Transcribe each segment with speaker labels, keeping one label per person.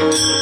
Speaker 1: Thank you.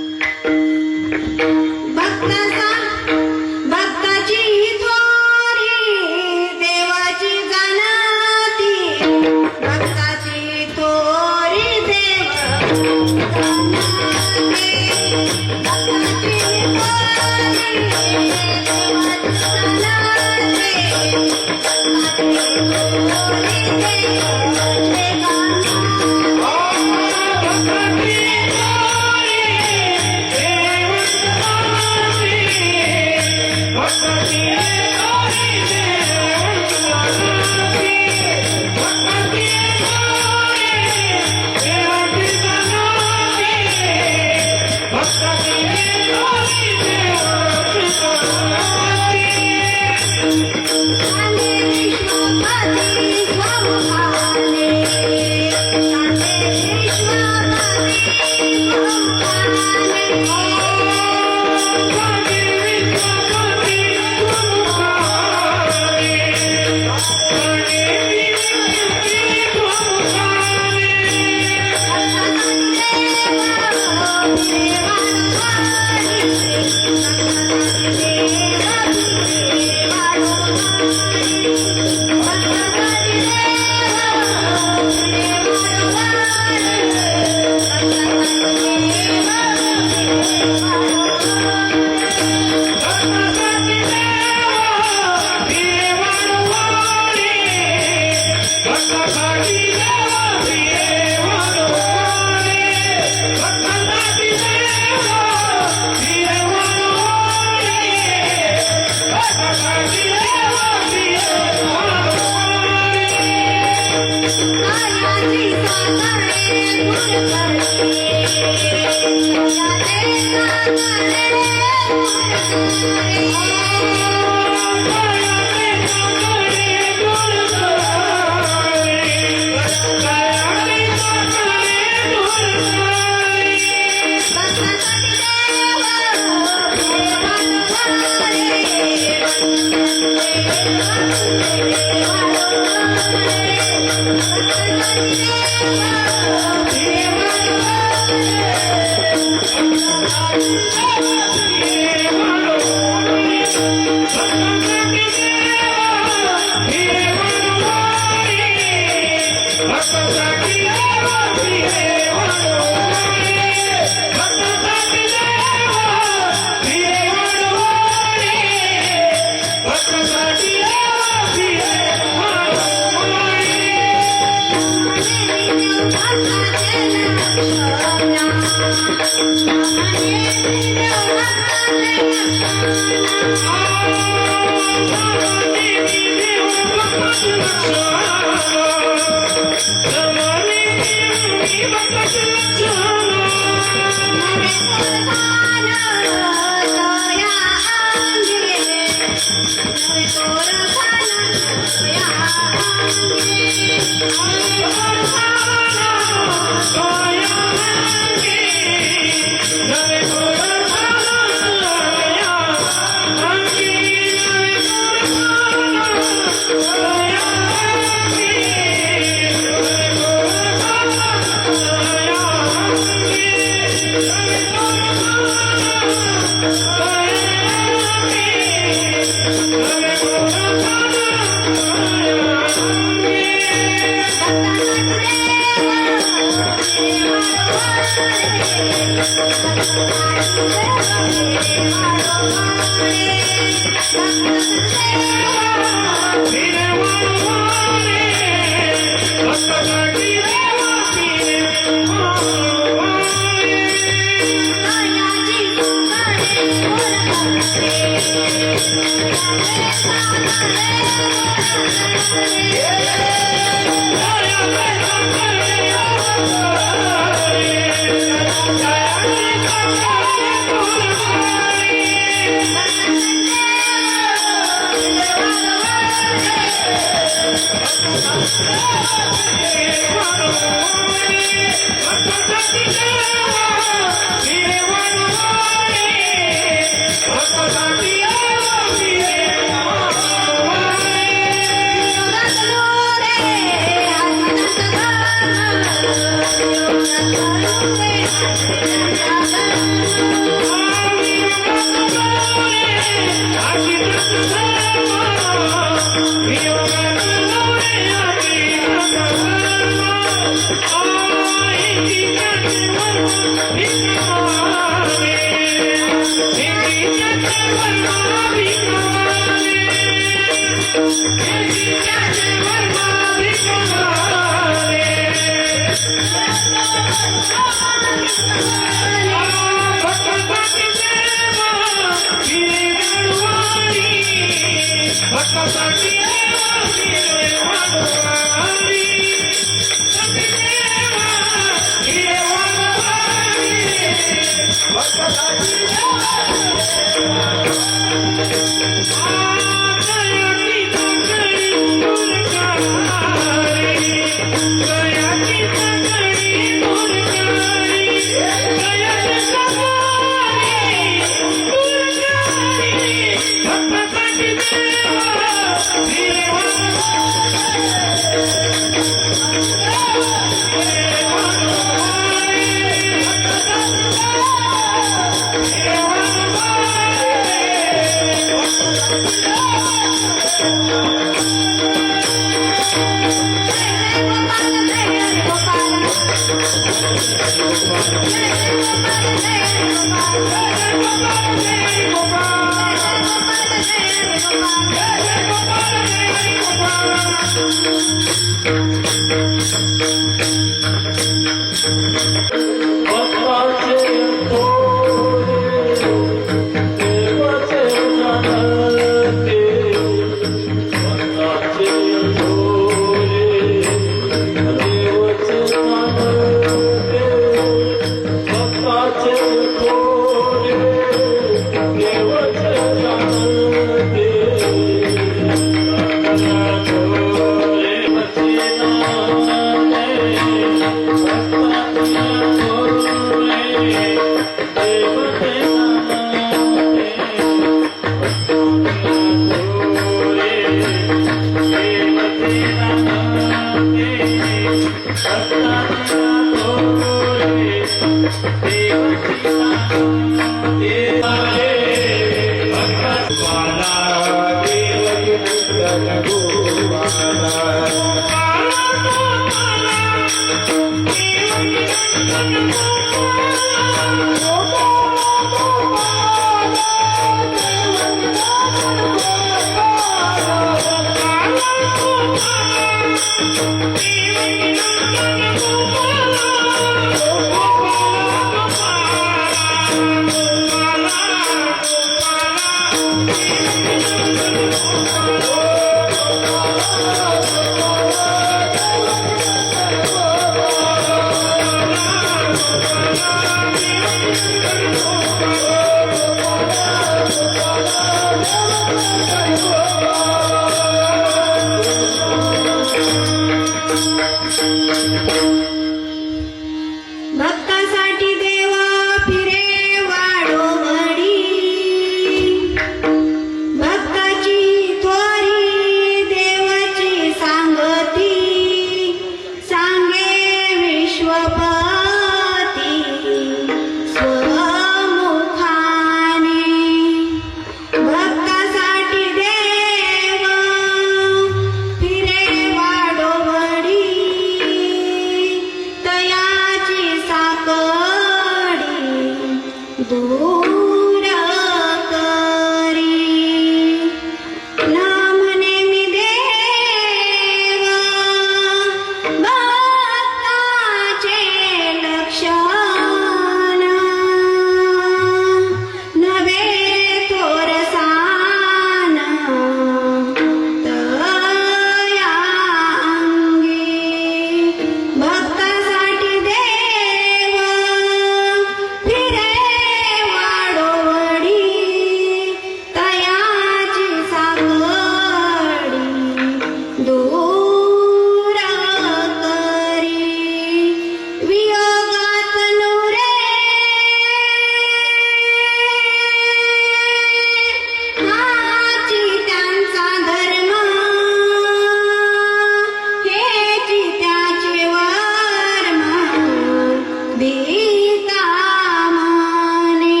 Speaker 1: तुझी कामाने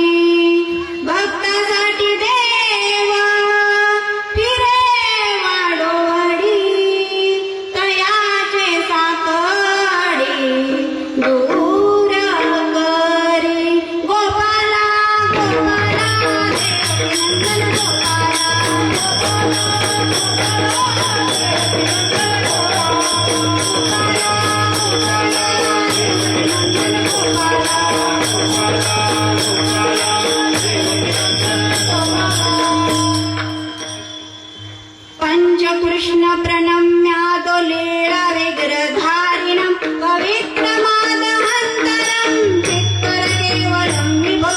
Speaker 1: भक्तासाठी देवा फिरे वाडोवाडी तयाचे साकडी दूर करी गोपाला गोपाला नंदन पंचकृष्ण प्रणम्यादो लीला विग्रधारिणं पवित्रमादहन्तरं चित्तर केवलं विभो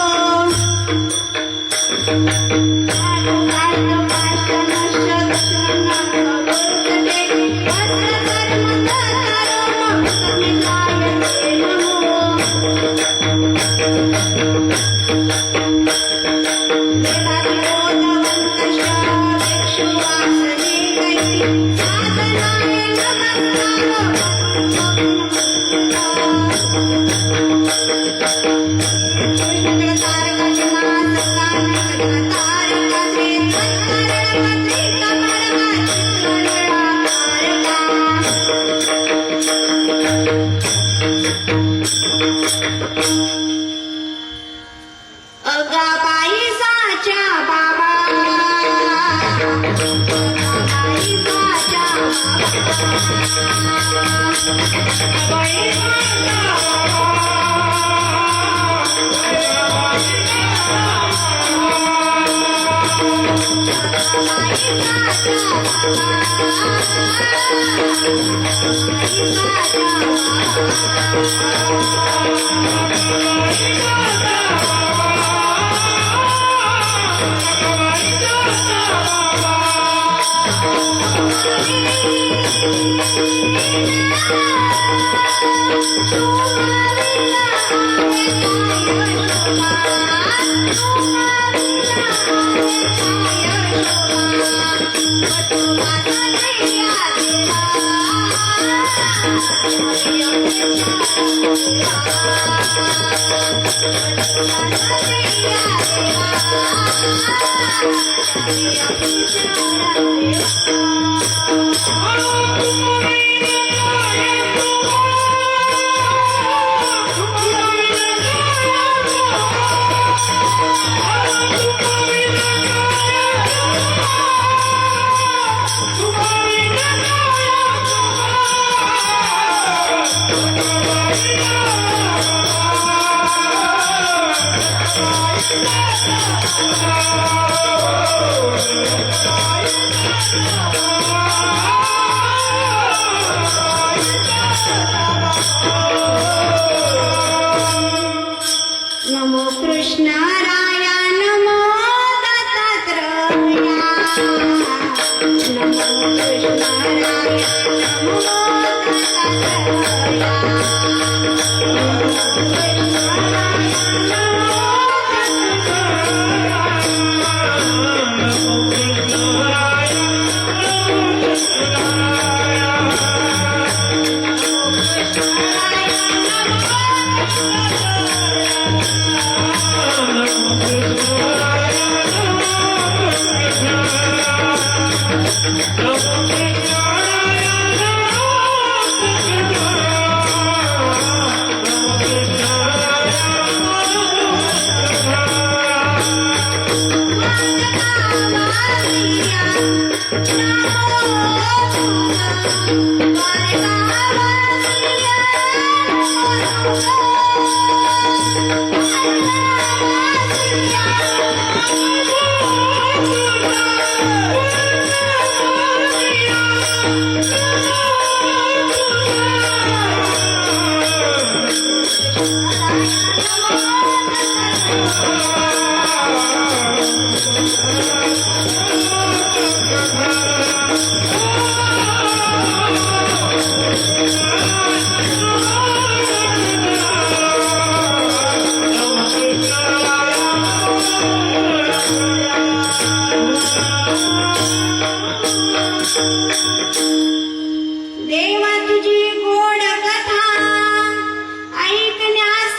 Speaker 1: नमो कृष्णाराय नमो दत्तात्रेया नमो कृष्णाराय नमो दत्तात्रेया देवा तुझी गोड कथा ऐकण्यास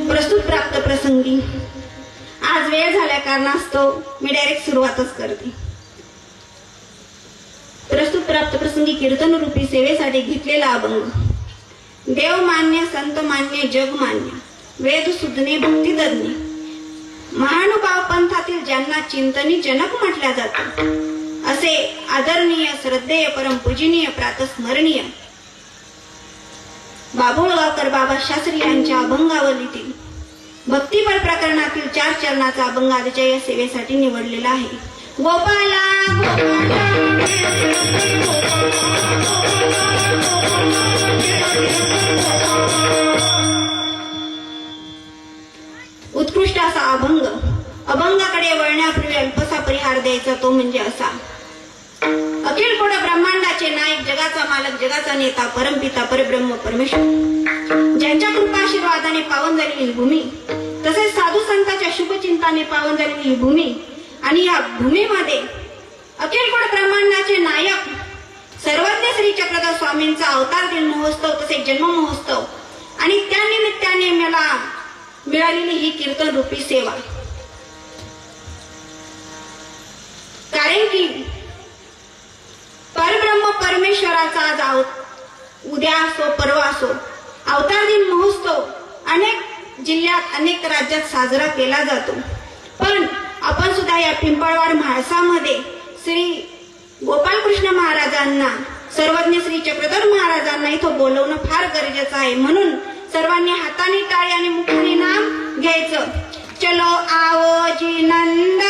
Speaker 1: प्रस्तुत प्राप्त प्रसंगी आज वेळ झाल्या कारणास्तव मी डायरेक्ट सुरुवातच करते. प्रस्तुत प्राप्त प्रसंगी कीर्तन रूपी सेवेसाठी घेतलेला अभंग. देव मान्य, संत मान्य, जग मान्य, वेद सुधने भक्तिदज्ञ, महानुभाव पंथातील ज्यांना चिंतनी जनक म्हटल्या जातं, असे आदरणीय, श्रद्धेय, परमपूजनीय, प्रातस्मरणीय बाभुळगावकर बाबा शास्त्री यांच्या अभंगावलीतील भक्तिपर प्रकरणातील 4 चरणाचा अभंग आजच्या या सेवेसाठी निवडलेला आहे. गोपाला उत्कृष्ट असा अभंग. अभंगाकडे वळण्यापूर्वी अल्पसा परिहार द्यायचा, तो म्हणजे असा. अखिल कोड ब्रह्मांडाचे नायक, जगाचा मालक, जगाचा नेता, परमपिता, परब्रह्म, परमेश्वर, ज्यांच्या कृपाशीर्वादाने पावन झालेली ही भूमी, तसेच साधू संतांच्या शुभचिंताने पावन झालेली ही भूमी, आणि या भूमीमध्ये अखिल कोड ब्रह्मांडाचे नायक सर्वज्ञ श्री चक्रधर स्वामींचा अवतार दिन महोत्सव, तसेच जन्म महोत्सव, आणि त्या निमित्ताने मला मिळालेली ही कीर्तन रूपी सेवा. कारण की परब्रह्म परमेश्वराचा आज उद्या असो, परवा असो, अवतार दिन महोत्सव अनेक जिल्ह्यात, अनेक राज्यात साजरा केला जातो. पण आपण सुद्धा या पिंपळवाड म्हाळसामध्ये श्री गोपालकृष्ण महाराजांना, सर्वज्ञ श्री चक्रधर महाराजांना इथं बोलवणं फार गरजेचं आहे. म्हणून सर्वांनी हाताने टाळी आणि मुखाने नाम घ्यायचं. चलो आओ जी नंद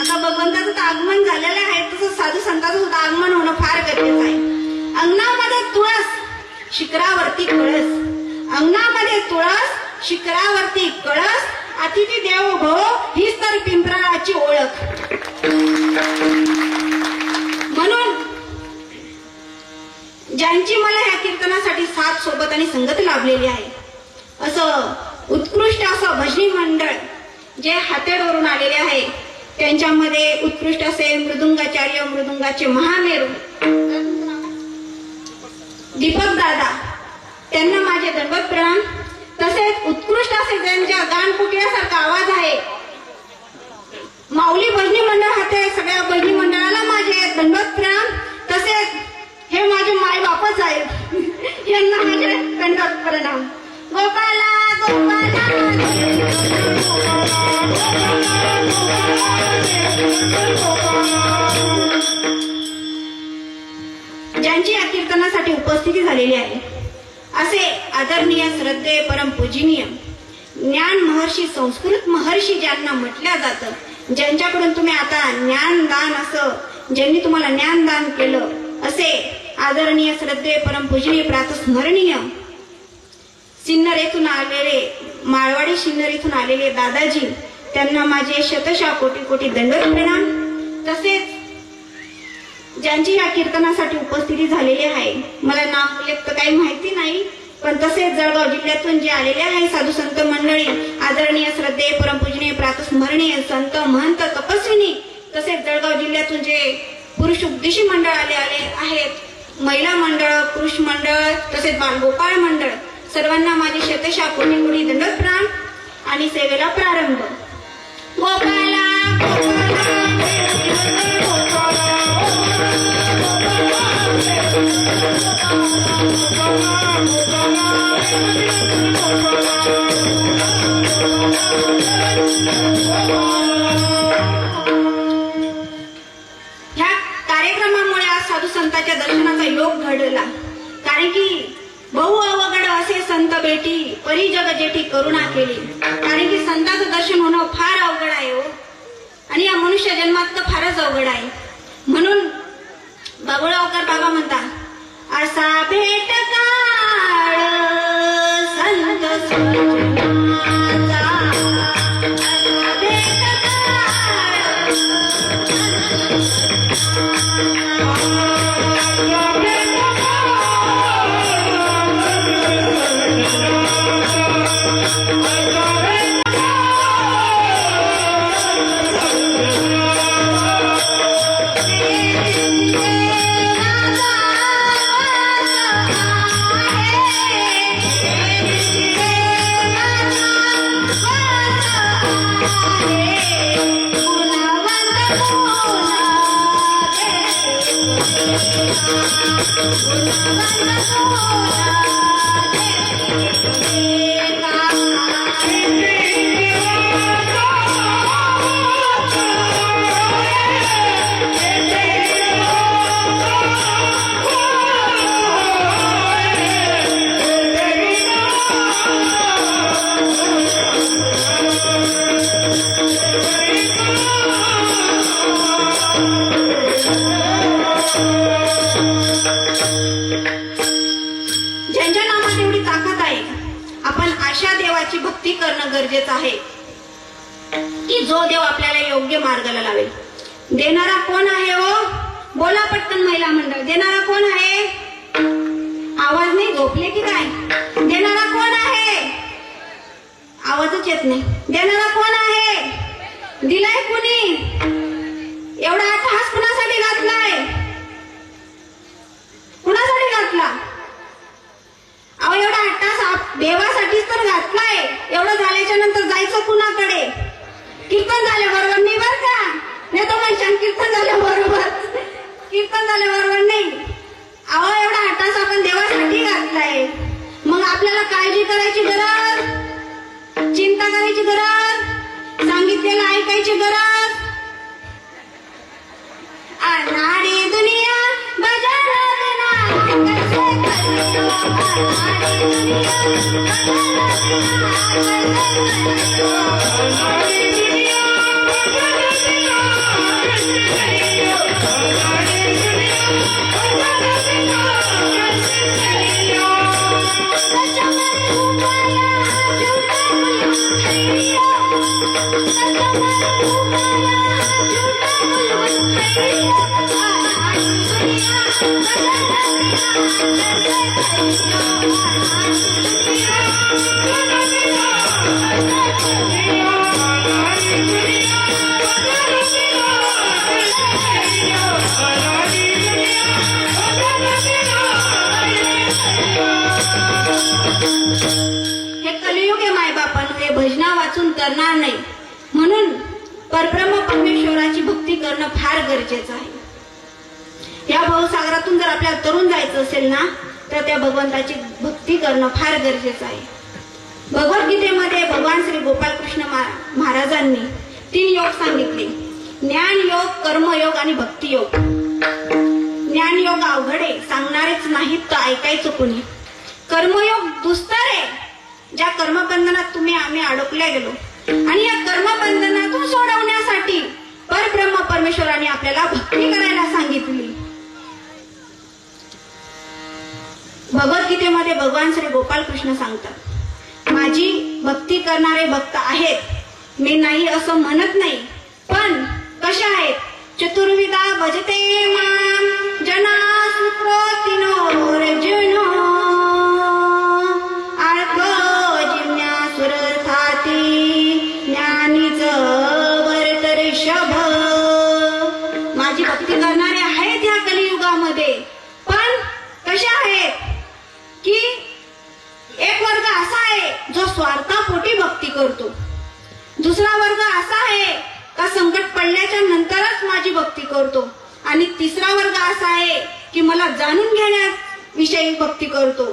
Speaker 1: आता भगवंताचं तर आगमन झालेलं आहे, तसं साधू संतांचं सुद्धा आगमन होणं फार गरजेचं आहे. अंगणामध्ये तुळस, शिखरावरती कळस. अंगणामध्ये तुळस, शिखरावरती कळस, अतिथी देवो भव, हीच तर पिंपळाची ओळख. म्हणून ज्यांची मला ह्या कीर्तनासाठी साथ, सोबत आणि संगत लाभलेली आहे, असं उत्कृष्ट असं भजनी मंडळ जे हातेडवरून आलेले आहे, त्यांच्यामध्ये उत्कृष्ट असे मृदुंगाचार्य, मृदुंगाचे महामेरू दीपक दादा, त्यांना माझे दंडवत प्रणाम. तसेच उत्कृष्ट असे ज्यांच्या गान कुठल्यासारखा आवाज आहे, दंडवत प्रणाम. गोपाला गोपाला ज्यांची या कीर्तनासाठी उपस्थिती झालेली आहे असे आदरणीय श्रद्धेय परमपूजनीय ज्ञान महर्षी संस्कृत महर्षी ज्यांना म्हटल्या जातं, ज्यांच्याकडून तुम्ही आता ज्ञानदान असं ज्यांनी तुम्हाला ज्ञानदान केलं असे आदरणीय श्रद्धेय परमपूजनीय प्रातस्मरणीय सिन्नर येथून आलेले माळवाडी सिन्नर येथून आलेले दादाजी, त्यांना माझे शतशः कोटी कोटी दंडवत प्रणाम. तसेच ज्यांची या कीर्तनासाठी उपस्थिती झालेली आहे, मला नाव उल्लेख तर काही माहिती नाही, पण तसेच जळगाव जिल्ह्यातून जे आलेले आहे साधू संत मंडळी, आदरणीय श्रद्धेय परमपूजनीय प्रातस्मरणीय संत महंत तपस्विनी, तसेच जळगाव जिल्ह्यातून जे पुरुष उपदेशी मंडळ आले आहेत, महिला मंडळ, पुरुष मंडळ, तसेच बालगोपाळ मंडळ, सर्वांना माझे शतशः कोटी कोटी दंडवत प्रणाम आणि सेवेला प्रारंभ. गोपाला ह्या कार्यक्रमामुळे आज साधू संतांच्या दर्शनाचा योग घडला. कारण की बहु अवघड असे संत भेटी परी जग जेठी करुणा केली. कारण की संतांचं दर्शन होणं फार अवघड आहे हो, आणि या मनुष्य जन्मात तर फारच अवघड आहे. म्हणून बाबुळगावकर बाबा म्हणतात, असा भेट काळ संत सज्जनाचा, असा भेट काळ ज्यांच्या नामात एवढी ताकद आहे, आपण अशा देवाची भक्ती करणं गरजेचं आहे की जो देव आपल्याला योग्य मार्गाला लावेल. देणारा कोण आहे हो? बोला पटकन महिला मंडळ, देणारा कोण आहे? आवाज नाही, झोपले की काय? देणारा कोण आहे? आवाजच येत नाही. देणारा कोण आहे? दिलाय कुणी? एवढा अट्टहास कुणासाठी घातलाय? कुणासाठी घातला? अहो एवढा अट्टहास देवासाठीच तर घातलाय. एवढं झाल्याच्या नंतर जायचं कुणाकडे? कीर्तन झाल्याबरोबर नाही बर का, नाही तो म्हणशान कीर्तन झाल्याबरोबर, कीर्तन झाल्याबरोबर नाही. अहो एवढा अट्टहास आपण देवासाठी घातलाय, मग आपल्याला काळजी करायची गरज, चिंता करायची गरज, सांगितलेलं ऐकायची गरज. अनाडी दुनिया बजाना बिना कैसे करियो, अनाडी दुनिया बजाना बिना कैसे करियो, अनाडी दुनिया बजाना बिना कैसे करियो, अनाडी दुनिया बजाना बिना कैसे करियो. सच्चा मन उपाया झूठा बुलबुल खैरियो, सच्चा मन उपाया झूठा बुलबुल खैरियो. हे कलियुग आहे मायबापांनो, हे भजना वाचून करणार नाही. म्हणून परब्रह्म परमेश्वराची भक्ती करणं फार गरजेचं आहे. या भवसागरातून जर आपल्याला तरुण जायचं असेल ना, तर त्या भगवंताची भक्ती भक्ती करणं फार गरजेचं आहे. भगवद्गीतेमध्ये भगवान श्री गोपालकृष्ण महाराजांनी 3 योग सांगितले: ज्ञान योग, कर्मयोग आणि भक्ती योग. ज्ञान योग अवघडे, सांगणारेच नाहीत तर ऐकायचं कोणी. कर्मयोग दुस्तर आहे, ज्या कर्मबंधनात आम्ही अडकल्या गेलो, आणि या कर्मबंधनातून सोडवण्यासाठी परब्रह्म परमेश्वराने आपल्याला भक्ती करायला सांगितली. भगवद्गीतेमध्ये भगवान श्री गोपालकृष्ण सांगतात, माझी भक्ती करणारे भक्त आहेत, मी नाही असं म्हणत नाही, पण कशा आहेत? चतुर्विधा भजते माम जना सुकृतिनोर्जुन आर्थ जिज्ञा सुरथाती ज्ञानीच वर्तर्षभ. माझी भक्ती करणारे आहेत या कलियुगामध्ये, पण कशा आहेत की एक वर्ग असा आहे जो स्वार्थापोटी भक्ती करतो, दुसरा वर्ग असा आहे का संकट पडल्याच्या नंतरच माझी भक्ती करतो, आणि तिसरा वर्ग असा आहे की मला जाणून घेण्याविषयी भक्ती करतो,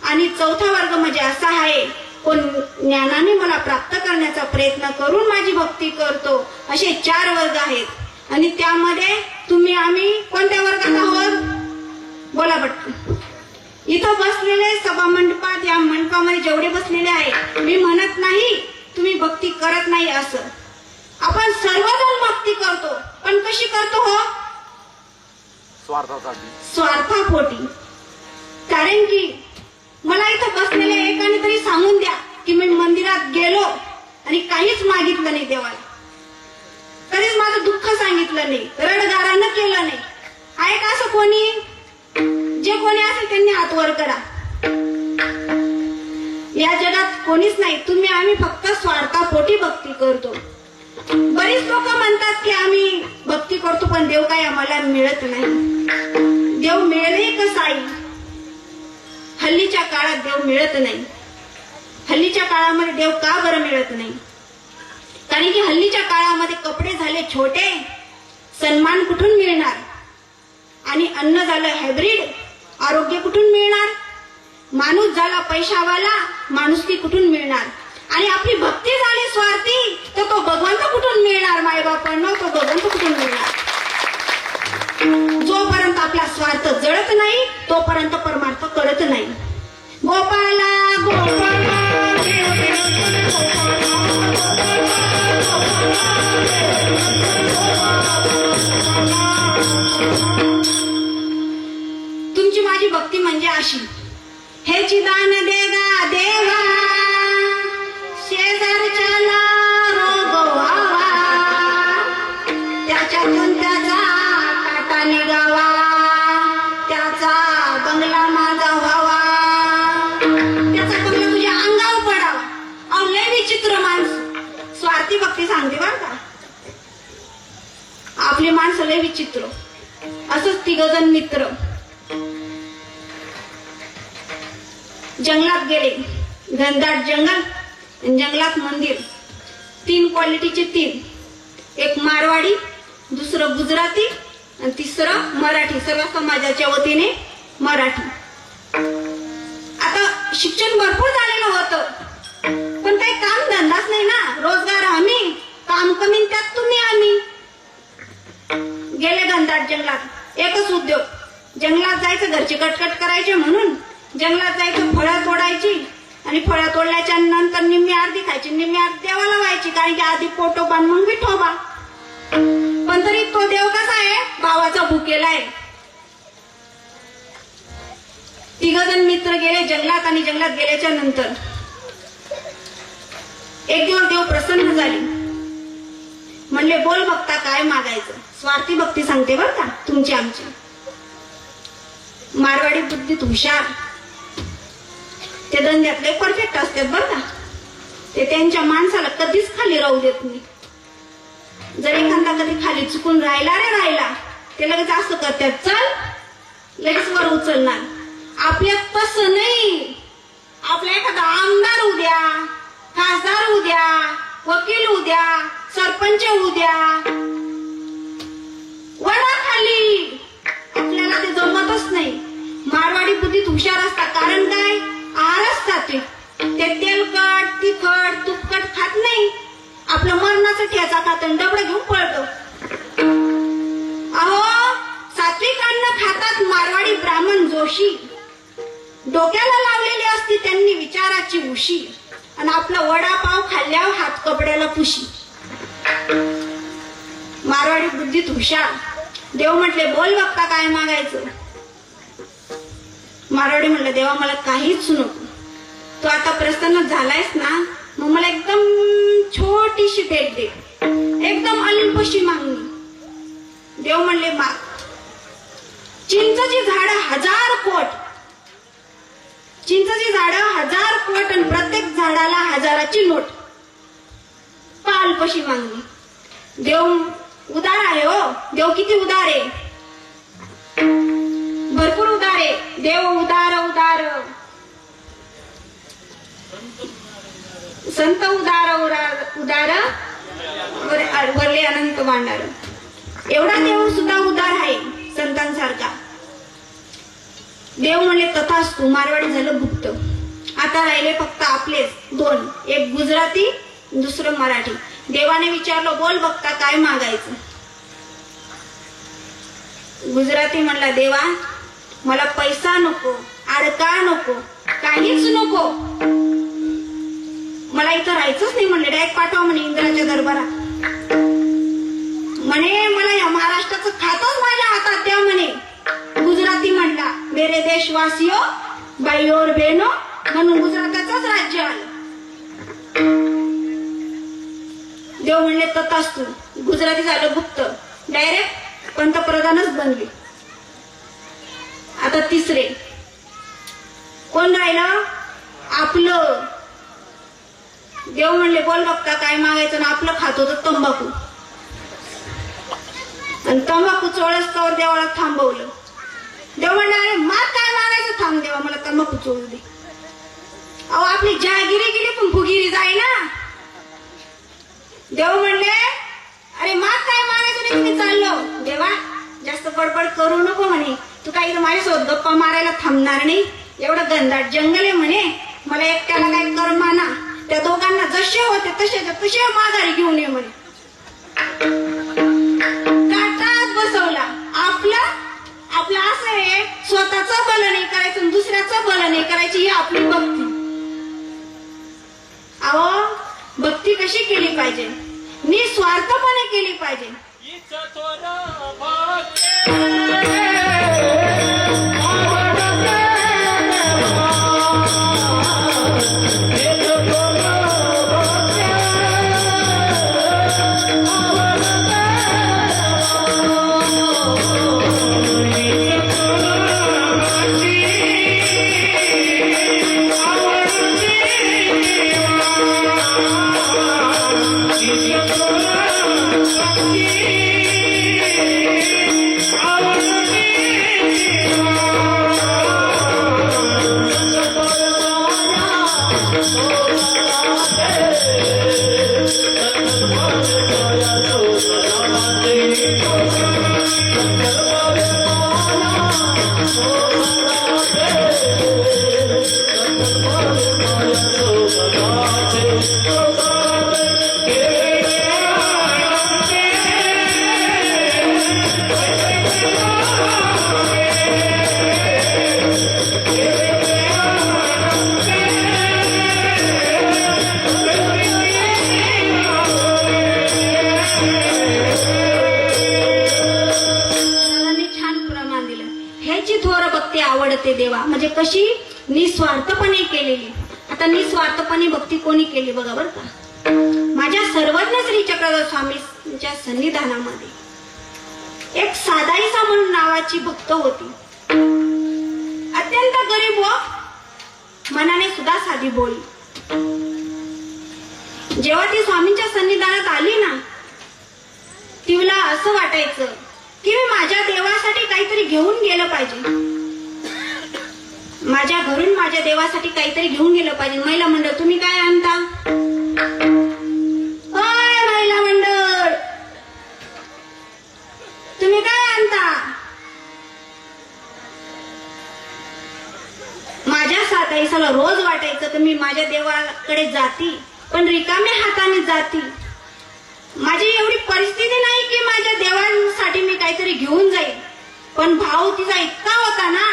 Speaker 1: आणि चौथा वर्ग म्हणजे असा आहे कोण ज्ञानाने मला प्राप्त करण्याचा प्रयत्न करून माझी भक्ती करतो. असे 4 वर्ग आहेत. आणि त्यामध्ये आम्ही कोणत्या वर्गात आहोत? बोला पटकन. इथं बसलेले सभा मंडपात, या मंडपामध्ये जेवढे बसलेले आहे, मी म्हणत नाही तुम्ही भक्ती करत नाही असं. आपण सर्वजण भक्ती करतो, पण कशी करतो हो? स्वार्थापोटी. कारण की मला इथं बसलेल्या एकाने तरी सांगून द्या की मी मंदिरात गेलो आणि काहीच मागितलं नाही देवाला, कधीच माझं दुःख सांगितलं नाही, रडगाणं केलं नाही. आहे का असं कोणी? जे कोणी असेल त्यांनी हात वर करा. या जगात कोणीच नाही. आम्ही फक्त स्वार्थापोटी भक्ती करतो. बरीच लोक म्हणतात की आम्ही भक्ती करतो पण देव काय आम्हाला मिळत नाही. देव मिळेल कसा? हल्लीच्या काळात देव मिळत नाही. हल्लीच्या काळामध्ये देव का बरं मिळत नाही? कारण की हल्लीच्या काळामध्ये कपडे झाले छोटे, सन्मान कुठून मिळणार, आणि अन्न झालं हायब्रिड, आरोग्य कुठून मिळणार, माणूस झाला पैशावाला, माणुसकी कुठून मिळणार, आणि आपली भक्ती झाली स्वार्थी तर तो भगवंत कुठून मिळणार? मायबापांना तो भगवंत कुठून मिळणार? जोपर्यंत आपला स्वार्थ जळत नाही तोपर्यंत परमार्थ कळत नाही. गोपाला गोपाला तुमची माझी भक्ती म्हणजे अशी: हे चिदान देगा देवा, शेजारच्याला रोग व्हावा, त्याच्यातून त्याचा काटा निघावा, त्याचा बंगला माझा व्हावा, त्याचा बंगला तुझ्या अंगावर पडावा. अहो लय विचित्र माणसं. स्वार्थी भक्ती सांगते बरं का, आपली माणसं लय विचित्र. असंच 3 जण मित्र जंगलात गेले. घनदाट जंगल, जंगलात मंदिर. 3 क्वालिटीचे 3, एक मारवाडी, दुसरं गुजराती आणि तिसरं मराठी. सर्व समाजाच्या वतीने मराठी. आता शिक्षण भरपूर झालेलं होतं, पण काही काम धंदाच नाही ना. रोजगार हमी, काम कमी, त्यात तुम्ही आम्ही. गेले घनदाट जंगलात. एकच उद्योग, जंगलात जायचं, घरचे कटकट करायचे म्हणून जंगलात जायचं, फळं तोडायची, आणि फळं तोडल्याच्या नंतर निम्मी अर्धी खायची, निम्मी अर्धी देवाला व्हायची, कारण की आधी पोटोबा मग विठोबा. पण तरी तो देव कसा आहे? भावाचा भुकेला आहे. 3 जण मित्र गेले जंगलात, आणि जंगलात गेल्याच्या नंतर एक दिवस देव प्रसन्न झाले. म्हणले, बोल भक्ता काय मागायचं? स्वार्थी भक्ती सांगते बरं का तुमची आमची. मारवाडी बुद्धीत हुशार, ते धंद्यातले परफेक्ट असतात बरं का. ते त्यांच्या माणसाला कधीच खाली राहू देत नाही. जर एखादा कधी खाली चुकून राहिला ते लगेच असं करतात, चल लगेच वर उचलणार. आपल्यात तसं नाही. आपल्या एखादा आमदार उद्या, खासदार उद्या, वकील उद्या, सरपंच उद्या, वडा खाली, आपल्याला ते जमतच नाही. मारवाडी बुद्धीत हुशार असतात. कारण काय? असं ठेचा खात आणि डबडं घेऊन पळतो. अहो, सात्विक अन्न खातात मारवाडी ब्राह्मण जोशी. डोक्याला लावलेली असती त्यांनी विचाराची उशी, आणि आपला वडापाव खाल्ल्यावर हात कपड्याला पुशी. मारवाडी बुद्धीत हुशार. देव म्हटले, बोल बघता काय मागायचं. मारवाडी म्हटलं, देवा मला काहीच नको, तू आता प्रसन्न झालायस ना, मग मला एकदम छोटीशी भेट दे, एकदम अल्पशी मागणी. देव म्हणले, माग. चिंचची झाडं 1000 कोट, चिंचची झाडं 1000 कोट, आणि प्रत्येक झाडाला 1000ची नोट. अल्पशी मागणी. देव उदार आहे हो. देव किती उदार आहे, भरपूर उदार आहे. देव उदार उदार, संत उदार उदार, वरले अनंत भांडार. एवढा देव सुद्धा उदार आहे संतांसारखा. देव म्हणले, तथास्तु. मारवाडी झालं गुप्त. आता राहिले फक्त आपलेच 2, एक गुजराती, दुसरं मराठी. देवाने विचारलं, बोल बघता काय मागायचं. गुजराती म्हणला, देवा मला पैसा नको, अडका नको, काहीच नको, मला इथं राहायचंच नाही. म्हणले, डायरेक्ट पाठवा म्हणे इंद्राच्या दरबारात. म्हणे, मला या महाराष्ट्राचं खातच माझ्या हातात द्या म्हणे. गुजराती म्हणला, मेरे देशवासियो बाईओर बेनो, म्हणून गुजराताचंच राज्य आलं. देव म्हणले, तथास्तु. गुजराती झालं गुप्त, डायरेक्ट पंतप्रधानच बनले. आता तिसरे कोण राहिलं, आपलं. देव म्हणले, बोल बघता काय मागायचं. ना आपलं खात होतं तंबाखू, आणि तंबाखू चोळस्तवर देवाला थांबवलं. देव म्हणले, अरे माग काय मागायचं, थांब देवा मला तंबाखू चोळू दे. अहो, आपली जहागिरी गेली पण फुगिरी जाई ना. देव म्हणले, अरे माग काय मागायचं नाही, तुम्ही चाललो. देवा जास्त बडबड करू नको म्हणे, तू काही माझ्यासोबत गप्पा मारायला थांबणार नाही. एवढं घनदाट जंगल आहे म्हणे, मला एकट्याला काय करमाना. त्या दोघांना जसे होते तसे माघारी घेऊन ये म्हणे. काटात बसवला. आपलं असं आहे, स्वतःचं बल नाही करायचं, दुसऱ्याचं बल नाही करायची, ही आपली भक्ती. अहो, भक्ती कशी केली पाहिजे, निस्वार्थपणे केली पाहिजे. आवडते देवा म्हणजे कशी, निस्वार्थपणे केलेली. आता निस्वार्थपणे भक्ती कोणी केली बघा बरं का. माझ्या सर्वज्ञ श्री चक्रधर स्वामींच्या सन्निधानामध्ये एक सादाईसा म्हणून नावाची भक्त होती. अत्यंत गरीब व मनाने सुद्धा साधी बोली. जेव्हा ती स्वामींच्या सन्निधानात आली ना, तिला असं वाटायचं की मी माझ्या देवासाठी काहीतरी घेऊन गेलं पाहिजे, माझ्या घरून माझ्या देवासाठी काहीतरी घेऊन गेलं पाहिजे. महिला मंडळ, तुम्ही काय आणता? महिला मंडळ, तुम्ही काय आणता? माझ्या साताईसाला रोज वाटायचं की मी माझ्या देवाकडे जाती, पण रिकाम्या हाताने जाती. माझी एवढी परिस्थिती नाही की माझ्या देवांसाठी मी काहीतरी घेऊन जाईल, पण भाव तिचा इतका होता ना,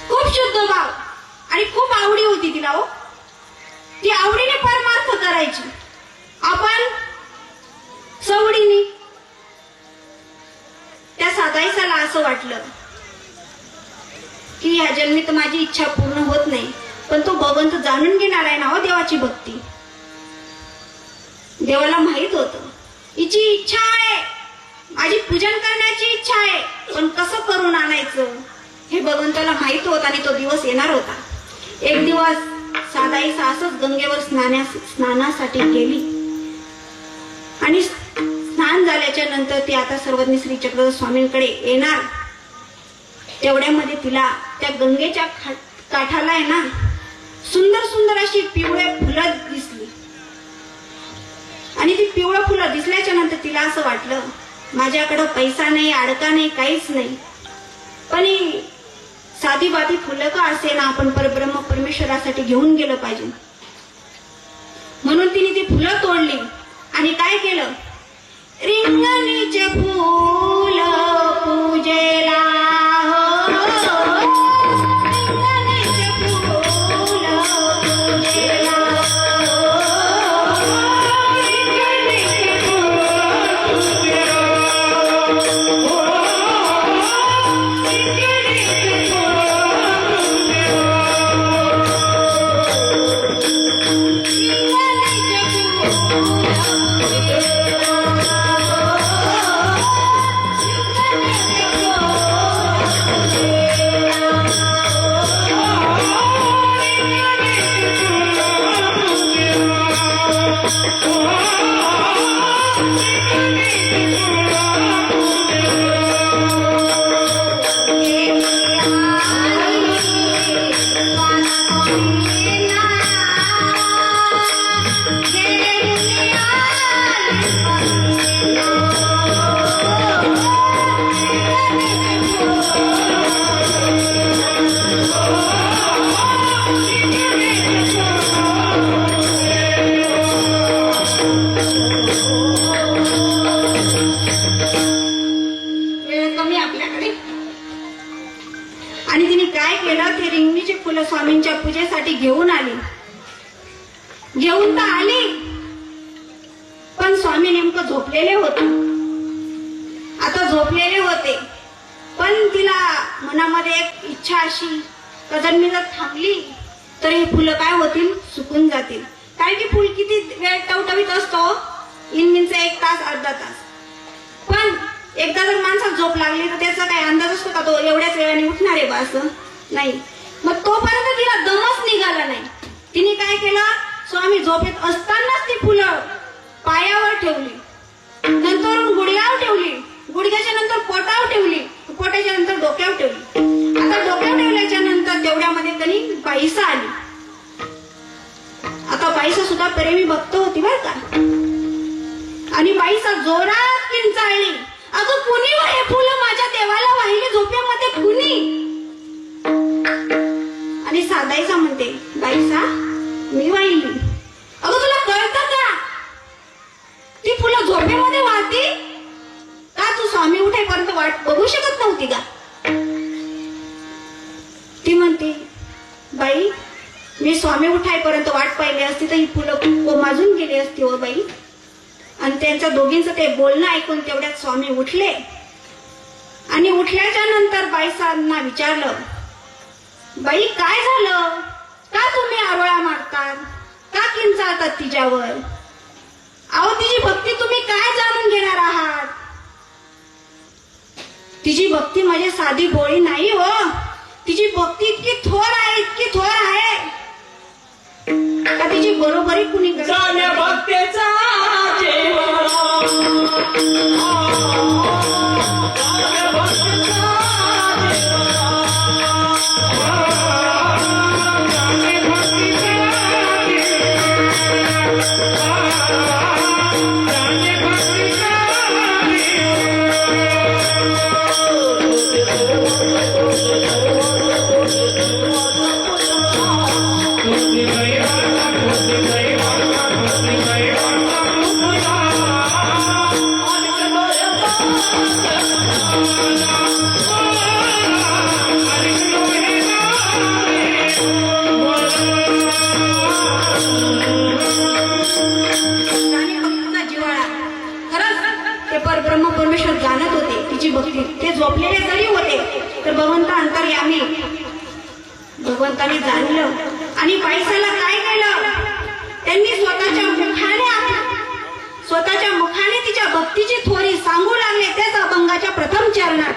Speaker 1: खूप शुद्ध भाव आणि खूप आवडी होती तिला. हो, ती आवडीने परमार्थ करायची. आपण सवडीने. त्या साधायसाला असं वाटलं की ह्या जन्मीत माझी इच्छा पूर्ण होत नाही, पण तो भगवंत जाणून घेणार आहे ना हो देवाची भक्ती. देवाला माहित होतं हिची इच्छा आहे, माझी पूजन करण्याची इच्छा आहे, पण कसं करून आणायचं हे भगवंताला माहित होतं आणि तो दिवस येणार होता. एक दिवस साधाईसा असंच गंगेवर स्नानासाठी गेली आणि स्नान झाल्याच्या नंतर ती आता सर्वज्ञ श्री चक्रधर स्वामींकडे येणार. तेवढ्यामध्ये तिला त्या गंगेच्या काठाला आहे ना सुंदर सुंदर अशी पिवळ्या फुलं दिसली. आणि ती पिवळं फुलं दिसल्याच्या नंतर तिला असं वाटलं माझ्याकडं पैसा नाही, अडका नाही, काहीच नाही, पण ही साधी बाधी फुलं का असे ना आपण परब्रह्म परमेश्वरासाठी घेऊन गेलं पाहिजे. म्हणून तिने ती फुलं तोडली आणि काय केलं, रिंगणीचे फूल पूजेला, रिंगणीचे फूल पूजेला, स्वामींच्या पूजेसाठी घेऊन आली. घेऊन तर आली, पण स्वामी नेमकं झोपलेले होते. आता झोपलेले होते, पण तिला मनामध्ये एक इच्छा अशी का जर मी जर थांबली तर हे फुलं काय होतील, सुकून जातील. कारण की फुल किती वेळ टवटवीत असतो, इनमिनचा 1 तास अर्धा तास. पण एकदा जर माणसाला झोप लागली तर त्याचा काही अंदाज असतो का तो एवढ्याच वेळाने उठणार आहे बा, असं नाही. मग तोपर्यंत तिला दमच निघाला नाही. तिने काय केलं, स्वामी झोपेत असतानाच ती फुलं पायावर ठेवली, नंतर गुडघ्यावर ठेवली, गुडघ्याच्या नंतर पोटावर ठेवली, पोटाच्या नंतर डोक्यावर ठेवली. आता डोक्यावर ठेवल्याच्या नंतर तेवढ्यामध्ये कधी बाईसा आली. आता बाईसा सुद्धा प्रेमी भक्त होती बर का, आणि बाईसा जोरात किंचाळली, अगं कुणी हे फुलं माझ्या देवाला वाहिली झोपेमध्ये, कुणी? आणि साधायचा म्हणते, बाईसा मी वाहिली. अगं तुला कळतं का ती फुलं झोपेमध्ये वाहती का? तू स्वामी उठायपर्यंत वाट बघू शकत नव्हती का? ती म्हणते, बाई मी स्वामी उठायपर्यंत वाट पाहिली असती तर ही फुलं कोमाजून गेली असती हो बाई. आणि त्यांच्या दोघींचं ते बोलणं ऐकून तेवढ्यात स्वामी उठले. आणि उठल्याच्या नंतर बाईसांना विचारलं, बाई काय झालं, का तुम्ही आरोळा मारतात, का किंचाळतात तिच्यावर? अहो तिची भक्ती तुम्ही काय जाणून घेणार आहात? तिची भक्ती म्हणजे साधी भोळी नाही हो, तिची भक्ती इतकी थोर आहे, इतकी थोर आहे का तिची बरोबरी कुणी भक्तीचा
Speaker 2: Bye.
Speaker 1: ते परब्रह्म परमेश्वर जाणत होते तिची भक्ती. ते झोपलेले जरी होते तर भगवंत अंतर्यामी भगवंताने जाणलं आणि बाईसाला काय केलं, त्यांनी स्वतःच्या मुखाने तिच्या भक्तीची थोरी सांगू लागले. त्याच अभंगाच्या प्रथम चरणात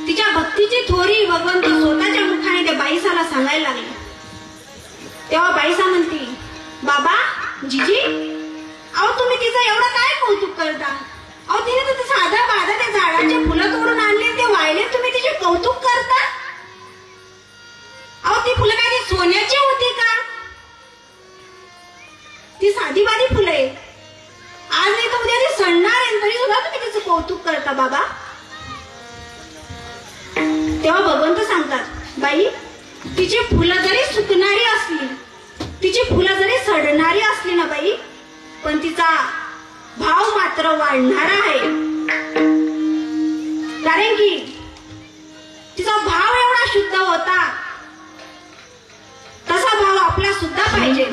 Speaker 1: तिच्या भक्तीची थोरी भगवंत स्वतःच्या मुखाने त्या बाईसाला सांगायला लागले. तेव्हा बाईसा म्हणती, बाबा जिजी, अहो तुम्ही तिचं एवढं काय कौतुक करता? अहो तिने तर साधा बाधा त्या झाडाचे फुलं तोडून आणले, ते वाहिले, तुम्ही तिचे कौतुक करता? अहो ती फुलं काय ती सोन्याची होती का? ती साधी बाधी फुलं आहे. आज नाही तर उद्या ती सडणार आहे, तरी सुद्धा तुम्ही तिचं कौतुक करता बाबा. तेव्हा भगवंत सांगतात, बाई तिची फुलं जरी सुकणारी असली, तिची फुलं जरी सडणारी असली ना बाई, पण तिचा भाव मात्र वाढणारा आहे. कारण की तिचा भाव एवढा शुद्ध होता, तसा भाव आपला सुद्धा पाहिजे.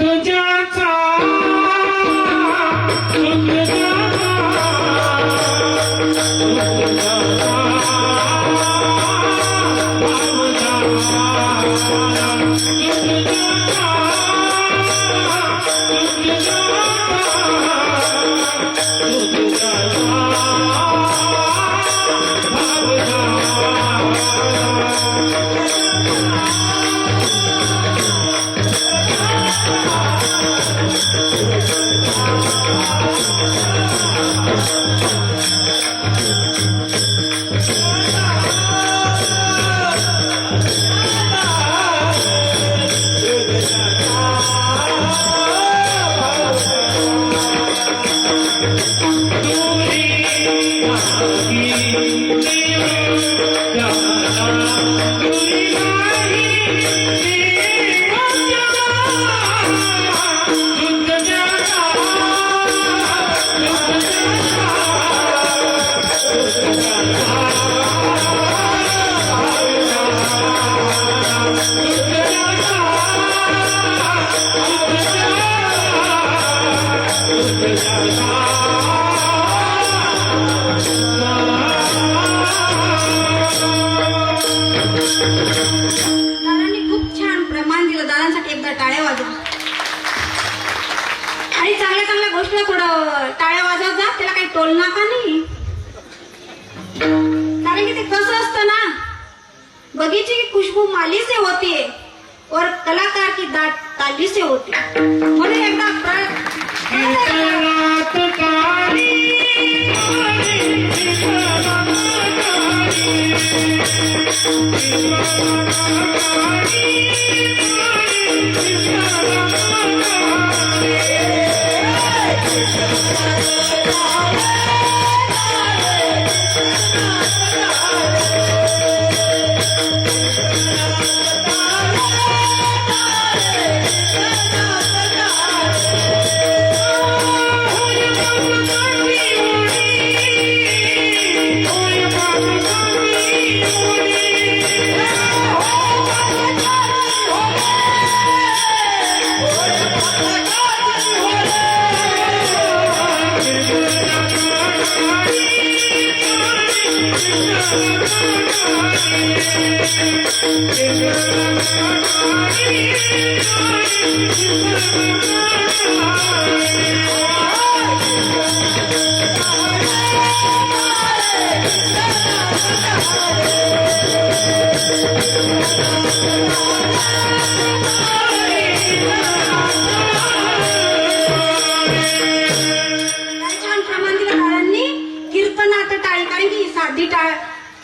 Speaker 1: दादांनी खूप छान प्रमाण दिलं. दादांसाठी एकदा टाळ्या वाजवा. आणि चांगल्या चांगल्या गोष्टीला थोडं टाळ्या वाजवत जा, त्याला काही टोल नाका नाही. कारण की ते कसं असतं ना, बगीचे की खुशबू माली से होती है और कलाकार की दाट ताली से होती है. म्हणून एकदा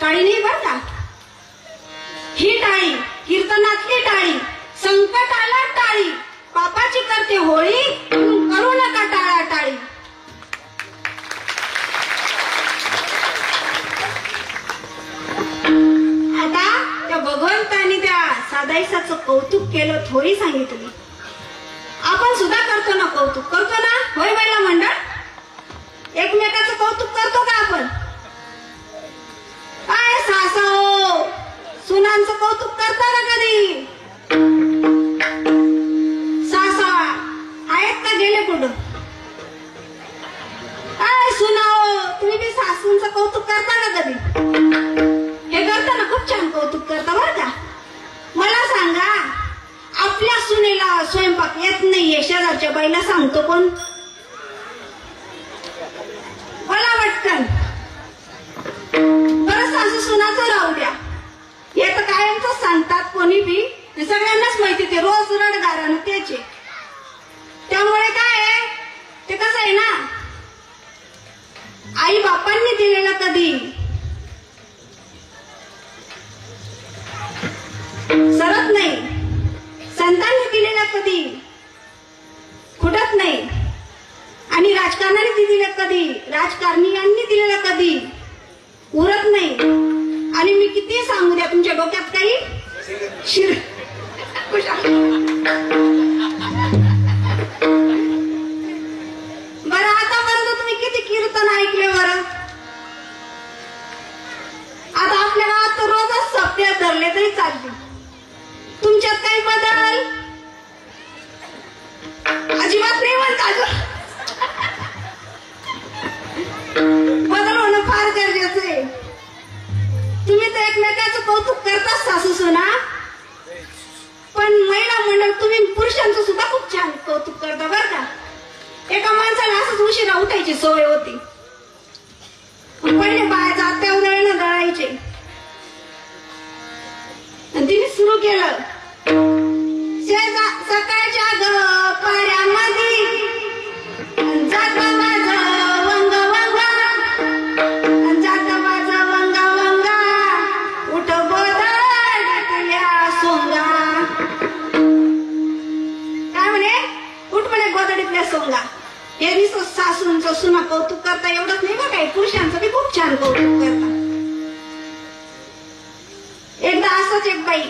Speaker 1: टाळी नाही बरं का, ही टाळी कीर्तनातली टाळी. संकट आला टाळी, पापाची करते होळी, करू नका टाळा टाळी. आता त्या भगवंतानी त्या साधाईसाचं कौतुक केलं, थोडी सांगितली. आपण सुद्धा करतो ना कौतुक, करतो ना होय महिला मंडळ? एकमेकाचं कौतुक करतो का आपण? काय सासो सुनांचं कौतुक करता ना कधी? सासा आहेत का गेले कुठं? काय सुनाओ तुम्ही बी सासूंचं कौतुक करता ना कधी? हे करता ना, खूप छान कौतुक करता बरं का. मला सांगा, आपल्या सुनेला स्वयंपाक येत नाहीये, शेजारच्या बाईला सांगतो कोण? मला वाटतं बरं सासू सुनाचं राहू द्या, हे तर कायमच सांगतात कोणी बी, सगळ्यांनाच माहिती ते रोज रडगारानं त्याचे. त्यामुळे काय आहे, ते कसं आहे ना, आई बापांनी दिलेलं कधी सरत नाही, संतांनी दिलेलं कधी खुटत नाही, आणि राजकारणाने दिलेलं कधी, राजकारणीयांनी दिलेलं कधी उरत नाही. आणि मी किती सांगू द्या, तुमच्या डोक्यात काही शिर बरं. आतापर्यंत तुम्ही किती कीर्तन ऐकले बरं? आता आपल्या गावात तर रोजच सप्त्या धरले तरी चालते. तुमच्यात काही बदल अजिबात नाही म्हणतात. बदल होणं फार गरजेचं आहे. तुम्ही तर एकमेकाचं कौतुक करताच सासू सुना, पण महिला मंडळ तुम्ही पुरुषांचं सुद्धा खूप छान कौतुक करता बरं का. एका माणसाला असंच उशिरा उठायची सवय होती. पहिले बाया जात्या उदळणं दळायचे, आणि तिने सुरू केलं सकाळच्या गपाऱ्यामध्ये जात माझं वंग वंगा, जात माझं वंगा वंगा, उठ गोदडीतल्या सोंगा. काय म्हणे? उठ म्हणे गोदडीतल्या सोंगा. हे नुसतं सासूंचं सुना कौतुक करता एवढंच नाही बघा, पुरुषांचं बी खूप छान कौतुक करता. एकदा असंच एक बाई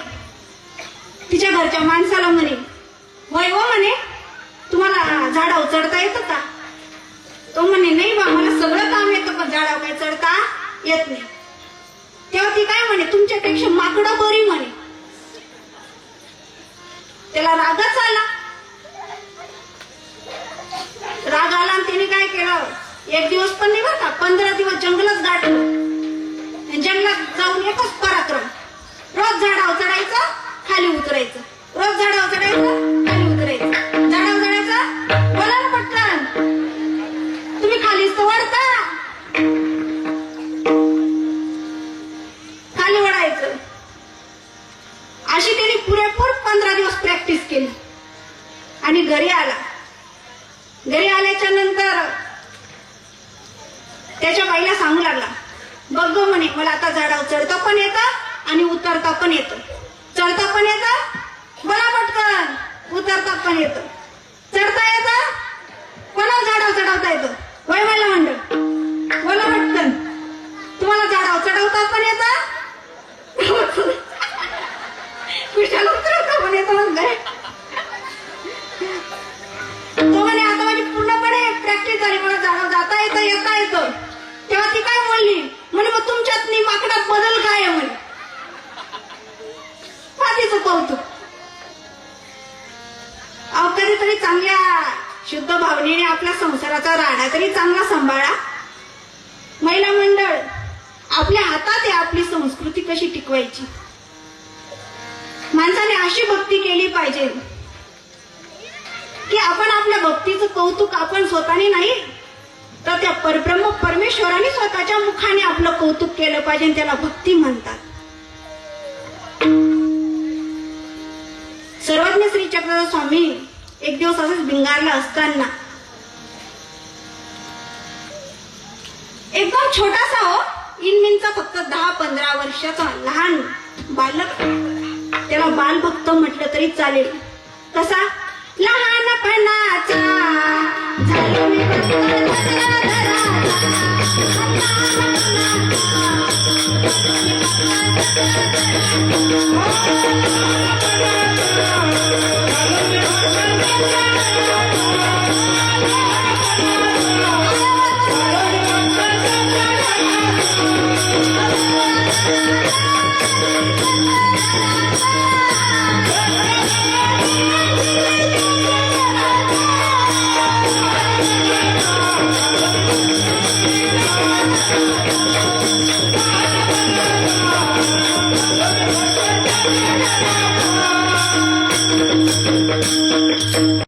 Speaker 1: तिच्या घरच्या माणसाला म्हणे, वय हो म्हणे, तुम्हाला झाडावर चढता येतं का? तो म्हणे, नाही बा मला सगळं काम येतं, पण झाडावर काही चढता येत नाही. तेव्हा ती काय म्हणे, तुमच्यापेक्षा माकडं बरी म्हणे. त्याला रागच आला. राग आला आणि त्याने काय केलं, एक दिवस पण नाही बरं का, 15 दिवस जंगलच गाठलं. जंगलात जाऊन एकच पराक्रम, रोज रोज झाडावर चढायचं खाली उतरायचं, रोज झाडावर चढायचं खाली उतरायचं, झाडावर चढायचं. बोला ना पटकन, तुम्ही खालीच तर वाढता, खाली वाढायचं. अशी त्यांनी पुरेपूर 15 दिवस प्रॅक्टिस केली आणि घरी आला. घरी आल्याच्या नंतर त्याच्या बाईला सांगू लागला, बघ ग म्हणे, मला आता झाडावर चढता पण येतं आणि उतरता पण येतं. चढता पण येतं, बोला पटकन, उतरता पण येतं. चढता येतं, कोणाला झाडावर चढवता येतं? वय महिला मंडळ, बोला पटकन, तुम्हाला झाडावर चढवता पण येतं, कुशाला उतरवता पण येतं म्हणताय. तो म्हणे आता माझी पूर्णपणे प्रॅक्टिस झाली, मला झाडावर जाता येतं, येता येतं. तेव्हा ती काय बोलली, म्हणे मग तुमच्यात माकडात बदल काय आहे म्हणे. आधीच कौतुक. अहो कधीतरी चांगल्या शुद्ध भावनेने आपल्या संसाराचा राडा तरी चांगला सांभाळा. महिला मंडळ, आपल्या हातात आहे आपली संस्कृती कशी टिकवायची. माणसाने अशी भक्ती केली पाहिजे की आपण आपल्या भक्तीचं कौतुक आपण स्वतःने नाही तर त्या परब्रह्म परमेश्वराने स्वतःच्या मुखाने आपलं कौतुक केलं पाहिजे. त्याला भक्ती म्हणतात. सर्वज्ञ श्री चक्रधर स्वामी एक दिवस असंच भिंगारला असताना एकदम छोटासा हो, इनमिनचा फक्त 10-15 वर्षाचा लहान बालक, त्याला बालभक्त म्हटलं तरी चालेल. कसा लहानपणाचा झालो मी भक्त